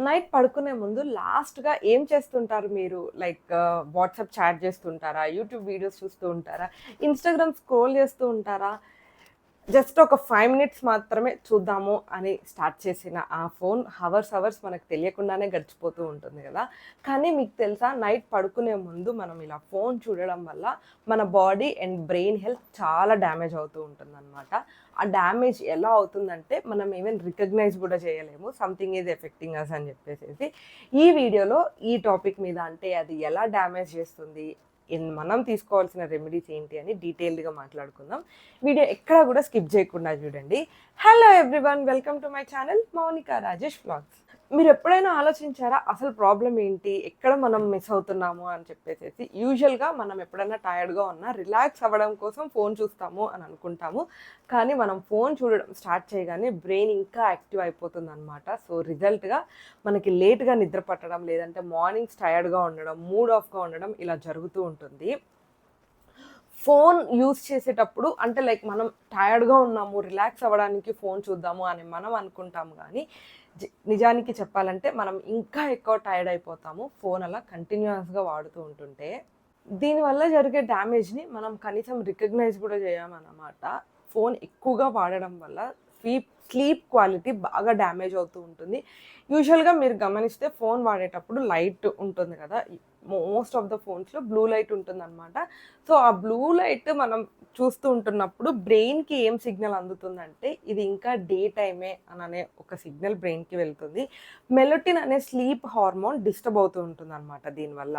Night పడుకునే ముందు లాస్ట్‌గా ఏం చేస్తుంటారు మీరు? లైక్ వాట్సాప్ చాట్ చేస్తుంటారా? యూట్యూబ్ వీడియోస్ చూస్తూ ఉంటారా? ఇన్‌స్టాగ్రామ్ స్క్రోల్ చేస్తూ ఉంటారా? జస్ట్ ఒక 5 మినిట్స్ మాత్రమే చూద్దాము అని స్టార్ట్ చేసిన ఆ ఫోన్ హవర్స్ మనకు తెలియకుండానే గడిచిపోతూ ఉంటుంది గదా! కానీ మీకు తెలుసా నైట్ పడుకునే ముందు మనం ఇలా ఫోన్ చూడడం వల్ల మన బాడీ అండ్ బ్రెయిన్ హెల్త్ చాలా డ్యామేజ్ అవుతూ ఉంటుందనమాట. ఆ డ్యామేజ్ ఎలా అవుతుందంటే మనం ఈవెన్ రికగ్నైజ్ గూడా చేయలేము. సంథింగ్ ఈజ్ ఎఫెక్టింగ్ అస్ అని చెప్పేసేసి. ఈ వీడియోలో ఈ టాపిక్ మీద అంటే అది ఎలా డ్యామేజ్ చేస్తుంది? మనం తీసుకోవాల్సిన రెమెడీస్ ఏంటి అని డీటెయిల్డ్‌గా మాట్లాడుకుందాం. వీడియో ఎక్కడా కూడా స్కిప్ చేయకుండా చూడండి. Hello everyone, welcome to my channel Mounika Rajesh vlogs. మీరు ఎప్పుడైనా ఆలోచించారా అసలు ప్రాబ్లమ్ ఏంటి? ఎక్కడ మనం మిస్ అవుతున్నాము అని చెప్పేసేసి. యూజువల్‌గా మనం ఎప్పుడైనా టైర్డ్‌గా ఉన్నా రిలాక్స్ అవ్వడం కోసం ఫోన్ చూస్తాము అని అనుకుంటాము. కానీ మనం ఫోన్ చూడడం స్టార్ట్ చేయగానే బ్రెయిన్ ఇంకా యాక్టివ్ అయిపోతుందనమాట. సో రిజల్ట్‌గా మనకి లేట్‌గా నిద్ర పట్టడం, లేదంటే మార్నింగ్స్ టైర్డ్‌గా ఉండడం, మూడ్ ఆఫ్‌గా ఉండడం ఇలా జరుగుతూ ఉంటుంది. ఫోన్ యూజ్ చేసేటప్పుడు అంటే లైక్ మనం టైర్డ్‌గా ఉన్నాము, రిలాక్స్ అవ్వడానికి ఫోన్ చూద్దాము అని మనం అనుకుంటాము గానీ, నిజానికి చెప్పాలంటే మనం ఇంకా ఎక్కువ టైర్డ్ అయిపోతాము. ఫోన్ అలా కంటిన్యూయస్‌గా వాడుతూ ఉంటుంటే. దీనివల్ల జరిగే డ్యామేజ్‌ని మనం కనీసం రికగ్నైజ్ కూడా చేయమనమాట. ఫోన్ ఎక్కువగా వాడడం వల్ల స్లీప్ క్వాలిటీ బాగా డ్యామేజ్ అవుతూ ఉంటుంది. యూజువల్‌గా మీరు గమనిస్తే ఫోన్ వాడేటప్పుడు లైట్ ఉంటుంది కదా! మోస్ట్ ఆఫ్ ద ఫోన్స్‌లో బ్లూ లైట్ ఉంటుందనమాట. సో, ఆ బ్లూ లైట్ మనం చూస్తూ ఉంటున్నప్పుడు బ్రెయిన్‌కి ఏం సిగ్నల్ అందుతుందంటే, ఇది ఇంకా డే టైమే అననే ఒక సిగ్నల్ బ్రెయిన్‌కి వెళ్తుంది. మెలటోనిన్ అనే స్లీప్ హార్మోన్ డిస్టర్బ్ అవుతూ ఉంటుందనమాట దీనివల్ల.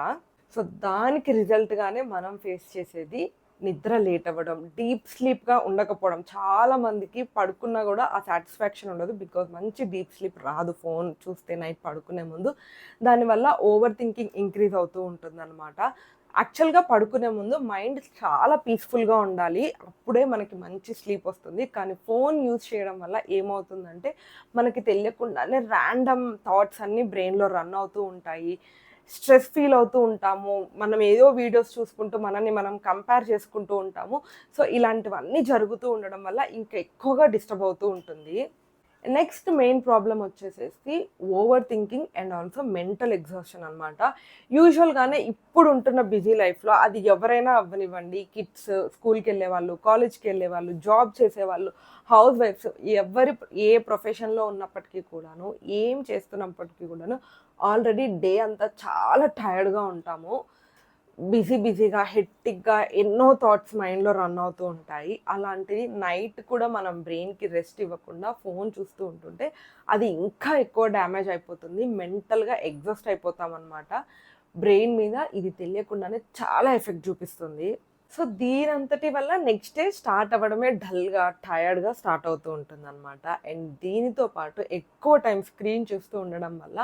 సో, దానికి రిజల్ట్‌గానే మనం ఫేస్ చేసేది నిద్ర లేట్ అవ్వడం, డీప్ స్లీప్‌గా ఉండకపోవడం. చాలా మందికి పడుకున్నా గూడా ఆ సాటిస్ఫాక్షన్ ఉండదు. బికాజ్ మంచి డీప్ స్లీప్ రాదు ఫోన్ చూస్తే నైట్ పడుకునే ముందు. దానివల్ల ఓవర్ థింకింగ్ ఇంక్రీజ్ అవుతూ ఉంటుందనమాట. యాక్చువల్‌గా పడుకునే ముందు మైండ్ చాలా పీస్‌ఫుల్‌గా ఉండాలి. అప్పుడే మనకి మంచి స్లీప్ వస్తుంది. కానీ ఫోన్ యూజ్ చేయడం వల్ల ఏమవుతుందంటే, మనకి తెలియకుండానే ర్యాండమ్ థాట్స్ అన్నీ బ్రెయిన్‌లో రన్ అవుతూ ఉంటాయి. స్ట్రెస్ ఫీల్ అవుతూ ఉంటాము. మనం ఏదో వీడియోస్ చూసుకుంటూ మనల్ని మనం కంపేర్ చేసుకుంటూ ఉంటాము. సో, ఇలాంటివన్నీ జరుగుతూ ఉండడం వల్ల ఇంకా ఎక్కువగా డిస్టర్బ్ అవుతూ ఉంటుంది. నెక్స్ట్ మెయిన్ ప్రాబ్లమ్ వచ్చేసేసి over thinking and also mental exhaustion అనమాట. యూజువల్‌గానే ఇప్పుడు ఉంటున్న బిజీ లైఫ్‌లో అది ఎవరైనా అవ్వనివ్వండి, కిడ్స్, స్కూల్‌కెళ్ళేవాళ్ళు, కాలేజ్‌కెళ్ళేవాళ్ళు, జాబ్ చేసేవాళ్ళు, హౌస్ వైఫ్స్ ఏ ప్రొఫెషన్‌లో ఉన్నప్పటికీ కూడాను, ఏం చేస్తున్నప్పటికీ కూడాను ఆల్రెడీ డే అంతా చాలా టైర్డ్‌గా ఉంటాము. బిజీగా, హెక్టిక్‌గా ఎన్నో థాట్స్ మైండ్‌లో రన్ అవుతూ ఉంటాయి. అలాంటిది నైట్ కూడా మనం బ్రెయిన్‌కి రెస్ట్ ఇవ్వకుండా ఫోన్ చూస్తూ ఉంటుంటే, అది ఇంకా ఎక్కువ డ్యామేజ్ అయిపోతుంది. మెంటల్‌గా ఎగ్జాస్ట్ అయిపోతామనమాట. బ్రెయిన్ మీద ఇది తెలియకుండానే చాలా ఎఫెక్ట్ చూపిస్తుంది. సో, దీనంతటి వల్ల నెక్స్ట్ డే స్టార్ట్ అవ్వడమే డల్‌గా, టైర్డ్‌గా స్టార్ట్ అవుతూ ఉంటుందనమాట. అండ్ దీనితో పాటు ఎక్కువ టైం స్క్రీన్ చూస్తూ ఉండడం వల్ల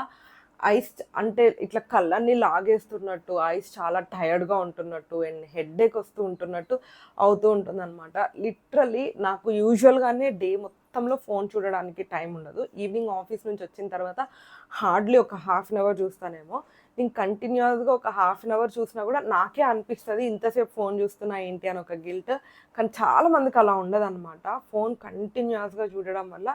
ఐస్ అంటే ఇట్లా కళ్ళన్నీ లాగేస్తున్నట్టు, ఐస్ చాలా టైర్డ్‌గా ఉంటున్నట్టు అండ్ హెడ్‌ఏక్ వస్తూ ఉంటున్నట్టు అవుతూ ఉంటుందనమాట. లిటరల్లీ నాకు యూజువల్‌గానే డే మొత్తంలో ఫోన్ చూడడానికి టైం ఉండదు. ఈవినింగ్ ఆఫీస్ నుంచి వచ్చిన తర్వాత హార్డ్‌లీ ఒక హాఫ్ అన్ అవర్ చూస్తానేమో. నేను కంటిన్యూయస్‌గా ఒక హాఫ్ అన్ అవర్ చూసినా కూడా నాకే అనిపిస్తది ఇంతసేపు ఫోన్ చూస్తున్నా ఏంటి అని ఒక గిల్ట్. కానీ చాలా మందికి అలా ఉండదనమాట. ఫోన్ కంటిన్యూయస్‌గా చూడడం వల్ల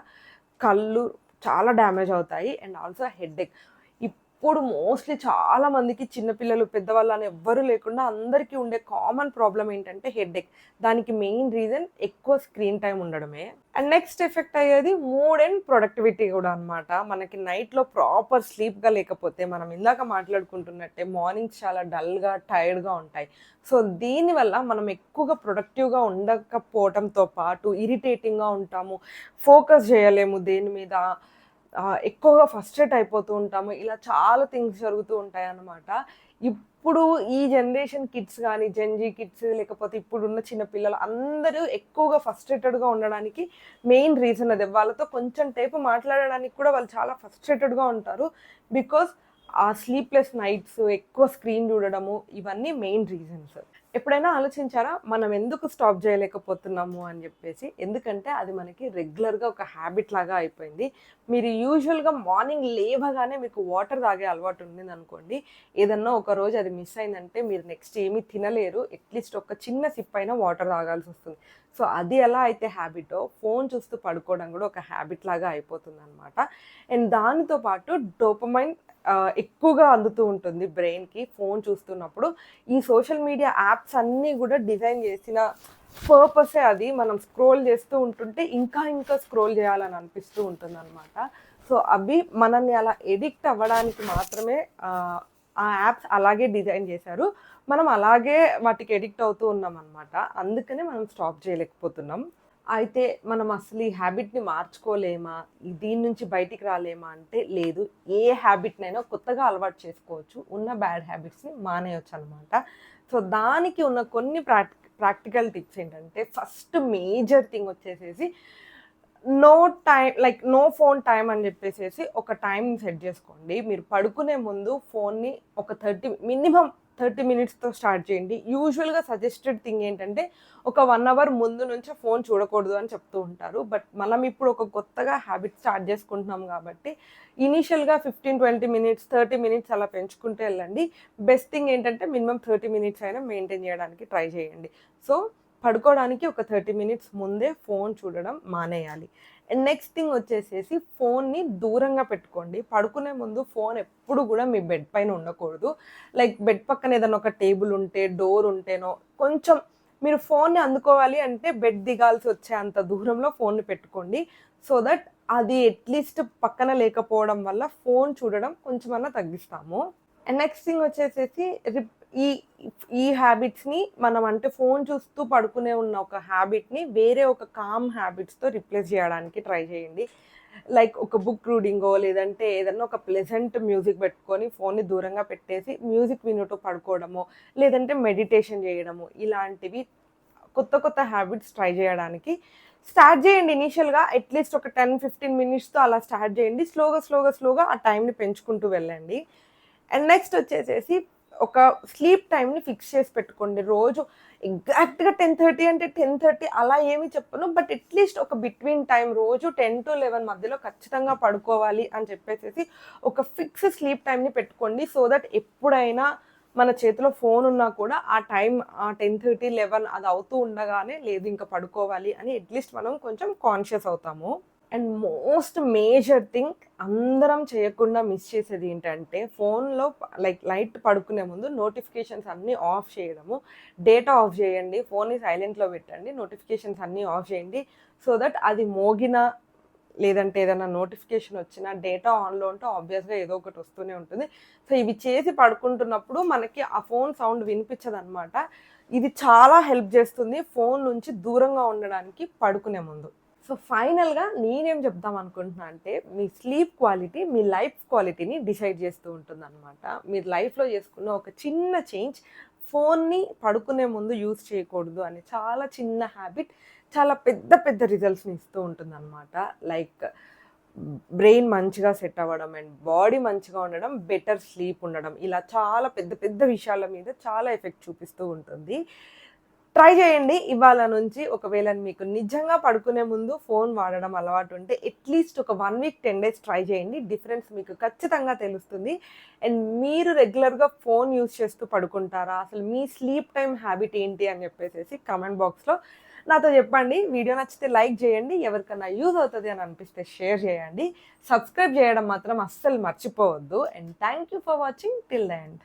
కళ్ళు చాలా డ్యామేజ్ అవుతాయి అండ్ ఆల్సో హెడ్‌ఏక్. ఇప్పుడు మోస్ట్‌లీ చాలా మందికి చిన్న పిల్లలు, పెద్దవాళ్ళు అని ఎవ్వరు లేకుండా అందరికీ ఉండే కామన్ ప్రాబ్లమ్ ఏంటంటే హెడ్‌ఏక్. దానికి మెయిన్ రీజన్ ఎక్కువ స్క్రీన్ టైమ్ ఉండడమే. అండ్ నెక్స్ట్ ఎఫెక్ట్ అయ్యేది మూడ్ అండ్ ప్రొడక్టివిటీ కూడా అనమాట. మనకి నైట్‌లో ప్రాపర్ స్లీప్‌గా లేకపోతే మనం ఇందాక మాట్లాడుకుంటున్నట్టే మార్నింగ్స్ చాలా డల్‌గా, టైర్డ్‌గా ఉంటాయి. సో, దీనివల్ల మనం ఎక్కువగా ప్రొడక్టివ్‌గా ఉండకపోవటంతో పాటు ఇరిటేటింగ్‌గా ఉంటాము. ఫోకస్ చేయలేము దేని మీద. ఎక్కువగా ఫ్రస్ట్రేట్ అయిపోతూ ఉంటాము. ఇలా చాలా థింగ్స్ జరుగుతూ ఉంటాయన్నమాట. ఇప్పుడు ఈ జనరేషన్ కిడ్స్ గానీ, జెన్‌జీ కిడ్స్ లేకపోతే ఇప్పుడున్న చిన్న పిల్లలు అందరూ ఎక్కువగా ఫ్రస్ట్రేటెడ్‌గా ఉండడానికి మెయిన్ రీజన్ అదే. వాళ్ళతో కొంచెం సేపు మాట్లాడడానికి కూడా వాళ్ళు చాలా ఫ్రస్ట్రేటెడ్‌గా ఉంటారు. బికాజ్ ఆ స్లీప్లెస్ నైట్స్, ఎక్కువ స్క్రీన్ చూడడము, ఇవన్నీ మెయిన్ రీజన్స్. ఎప్పుడైనా ఆలోచించారా మనం ఎందుకు స్టాప్ చేయలేకపోతున్నాము అని చెప్పేసి? ఎందుకంటే అది మనకి రెగ్యులర్‌గా ఒక హ్యాబిట్ లాగా అయిపోయింది. మీరు యూజువల్‌గా మార్నింగ్ లేవగానే మీకు వాటర్ తాగే అలవాటు ఉండిందనుకోండి, ఏదన్నా ఒక రోజు అది మిస్ అయిందంటే మీరు నెక్స్ట్ ఏమీ తినలేరు. అట్‌లీస్ట్ ఒక చిన్న సిప్ అయినా వాటర్ తాగాల్సొస్తుంది. సో, అది ఎలా అయితే హ్యాబిటో ఫోను చూస్తూ పడుకోవడం కూడా ఒక హ్యాబిట్ లాగా అయిపోతుందనమాట. అండ్ దానితో పాటు డోపమైన్ ఎక్కువగా అందుతూ ఉంటుంది బ్రెయిన్‌కి ఫోను చూస్తున్నప్పుడు. ఈ సోషల్ మీడియా యాప్స్ అన్నీ గూడా డిజైన్ చేసిన పర్పసే అది. మనం స్క్రోల్ చేస్తూ ఉంటుంటే ఇంకా ఇంకా స్క్రోల్ చేయాలని అనిపిస్తూ ఉంటుందనమాట. సో, అవి మనల్ని అలా ఎడిక్ట్ అవ్వడానికి మాత్రమే ఆ యాప్స్ అలాగే డిజైన్ చేశారు. మనం అలాగే వాటికి ఎడిక్ట్ అవుతూ ఉన్నామనమాట. అందుకనే మనం స్టాప్ చేయలేకపోతున్నాం. అయితే మనం అసలు ఈ హ్యాబిట్‌ని మార్చుకోలేమా? దీని నుంచి బయటికి రాలేమా అంటే లేదు. ఏ హ్యాబిట్‌నైనా కొత్తగా అలవాటు చేసుకోవచ్చు. ఉన్న బ్యాడ్ హ్యాబిట్స్‌ని మానేయొచ్చనమాట. సో, దానికి ఉన్న కొన్ని ప్రాక్టికల్ టిప్స్ ఏంటంటే, ఫస్ట్ మేజర్ థింగ్ వచ్చేసేసి no time like no phone time అని చెప్పేసేసి ఒక టైం సెట్ చేసుకోండి. మీరు పడుకునే ముందు ఫోన్‌ని ఒక 30 మినిట్స్‌తో స్టార్ట్ చేయండి. యూజువల్‌గా సజెస్టెడ్ థింగ్ ఏంటంటే ఒక 1 అవర్ ముందు నుంచే ఫోన్ చూడకూడదు అని చెప్తూ ఉంటారు. బట్ మనం ఇప్పుడు ఒక కొత్తగా హ్యాబిట్ స్టార్ట్ చేసుకుంటున్నాం కాబట్టి ఇనీషియల్‌గా 15, 20 మినిట్స్, 30 మినిట్స్ అలా పెంచుకుంటూ వెళ్ళండి. బెస్ట్ థింగ్ ఏంటంటే మినిమమ్ 30 మినిట్స్ అయినా మెయింటైన్ చేయడానికి ట్రై చేయండి. సో, పడుకోవడానికి ఒక 30 మినిట్స్ ముందే ఫోన్ చూడడం మానేయాలి. అండ్ నెక్స్ట్ థింగ్ వచ్చేసేసి ఫోన్‌ని దూరంగా పెట్టుకోండి. పడుకునే ముందు ఫోన్ ఎప్పుడు గూడా మీ బెడ్ పైన ఉండకూడదు. లైక్ బెడ్ పక్కన ఏదైనా ఒక టేబుల్ ఉంటే, డోర్ ఉంటేనో కొంచెం మీరు ఫోన్‌ని అందుకోవాలి అంటే బెడ్ దిగాల్సి వచ్చే అంత దూరంలో ఫోన్‌ని పెట్టుకోండి. సో దట్ అది అట్‌లీస్ట్ పక్కన లేకపోవడం వల్ల ఫోన్ చూడడం కొంచెమన్నా తగ్గిస్తాము. అండ్ నెక్స్ట్ థింగ్ వచ్చేసేసి ఈ ఈ హ్యాబిట్స్‌ని మనం అంటే ఫోన్ చూస్తూ పడుకునే ఉన్న ఒక హ్యాబిట్‌ని వేరే ఒక కామ్ హ్యాబిట్స్‌తో రిప్లేస్ చేయడానికి ట్రై చేయండి. లైక్ ఒక బుక్ రీడింగో లేదంటే ఏదన్నా ఒక ప్లెజెంట్ మ్యూజిక్ పెట్టుకొని ఫోన్‌ని దూరంగా పెట్టేసి మ్యూజిక్ వినుతూ పడుకోవడమో, లేదంటే మెడిటేషన్ చేయడము ఇలాంటివి కొత్త కొత్త హ్యాబిట్స్ ట్రై చేయడానికి స్టార్ట్ చేయండి. ఇనీషియల్‌గా అట్‌లీస్ట్ ఒక 10, 15 మినిట్స్‌తో అలా స్టార్ట్ చేయండి. స్లోగా ఆ టైంని పెంచుకుంటూ వెళ్ళండి. అండ్ నెక్స్ట్ వచ్చేసేసి ఒక స్లీప్ టైమ్‌ని ఫిక్స్ చేసి పెట్టుకోండి. రోజు ఎగ్జాక్ట్‌గా 10:30 అంటే 10:30 అలా ఏమి చెప్పను. బట్ అట్‌లీస్ట్ ఒక బిట్వీన్ టైమ్ రోజు 10-11 మధ్యలో ఖచ్చితంగా పడుకోవాలి అని చెప్పేసేసి ఒక ఫిక్స్ స్లీప్ టైమ్‌ని పెట్టుకోండి. సో దట్ ఎప్పుడైనా మన చేతిలో ఫోన్ ఉన్నా కూడా ఆ టైం ఆ 10:30, 11 అది అవుతూ ఉండగానే లేదు ఇంక పడుకోవాలి అని అట్‌లీస్ట్ మనం కొంచెం కాన్షియస్ అవుతాము. అండ్ మోస్ట్ మేజర్ థింగ్ అందరం చేయకుండా మిస్ చేసేది ఏంటంటే ఫోన్‌లో లైక్ లైట్ పడుకునే ముందు నోటిఫికేషన్స్ అన్నీ ఆఫ్ చేయడము. డేటా ఆఫ్ చేయండి. ఫోన్‌ని సైలెంట్‌లో పెట్టండి. నోటిఫికేషన్స్ అన్నీ ఆఫ్ చేయండి. సో దట్ అది మోగినా లేదంటే ఏదైనా నోటిఫికేషన్ వచ్చినా డేటా ఆన్‌లో ఉంటే ఆబ్వియస్‌గా ఏదో ఒకటి వస్తూనే ఉంటుంది. సో, ఇవి చేసి పడుకుంటున్నప్పుడు మనకి ఆ ఫోన్ సౌండ్ వినిపించదనమాట. ఇది చాలా హెల్ప్ చేస్తుంది ఫోన్ నుంచి దూరంగా ఉండడానికి పడుకునే ముందు. సో, ఫైనల్‌గా నేనేం చెప్దాం అనుకుంటున్నా అంటే, మీ స్లీప్ క్వాలిటీ మీ లైఫ్ క్వాలిటీని డిసైడ్ చేస్తూ ఉంటుందనమాట. మీరు లైఫ్‌లో చేసుకున్న ఒక చిన్న చేంజ్ ఫోన్‌ని పడుకునే ముందు యూజ్ చేయకూడదు అని చాలా చిన్న హ్యాబిట్ చాలా పెద్ద పెద్ద రిజల్ట్స్‌ని ఇస్తూ ఉంటుందనమాట. లైక్ బ్రెయిన్ మంచిగా సెట్ అవ్వడం అండ్ బాడీ మంచిగా ఉండడం, బెటర్ స్లీప్ ఉండడం ఇలా చాలా పెద్ద పెద్ద విషయాల మీద చాలా ఎఫెక్ట్ చూపిస్తూ ఉంటుంది. ట్రై చేయండి ఇవాళ నుంచి. ఒకవేళ మీకు నిజంగా పడుకునే ముందు ఫోన్ వాడడం అలవాటు ఉంటే అట్‌లీస్ట్ ఒక 1 వీక్, 10 డేస్ ట్రై చేయండి. డిఫరెన్స్ మీకు ఖచ్చితంగా తెలుస్తుంది. అండ్ మీరు రెగ్యులర్‌గా ఫోన్ యూజ్ చేస్తూ పడుకుంటారా? అసలు మీ స్లీప్ టైమ్ హ్యాబిట్ ఏంటి అని చెప్పేసేసి కామెంట్ బాక్స్‌లో నాతో చెప్పండి. వీడియో నచ్చితే లైక్ చేయండి. ఎవరికన్నా యూజ్ అవుతది అని అనిపిస్తే షేర్ చేయండి. సబ్స్క్రైబ్ చేయడం మాత్రం అస్సలు మర్చిపోవద్దు. And thank you for watching till the end.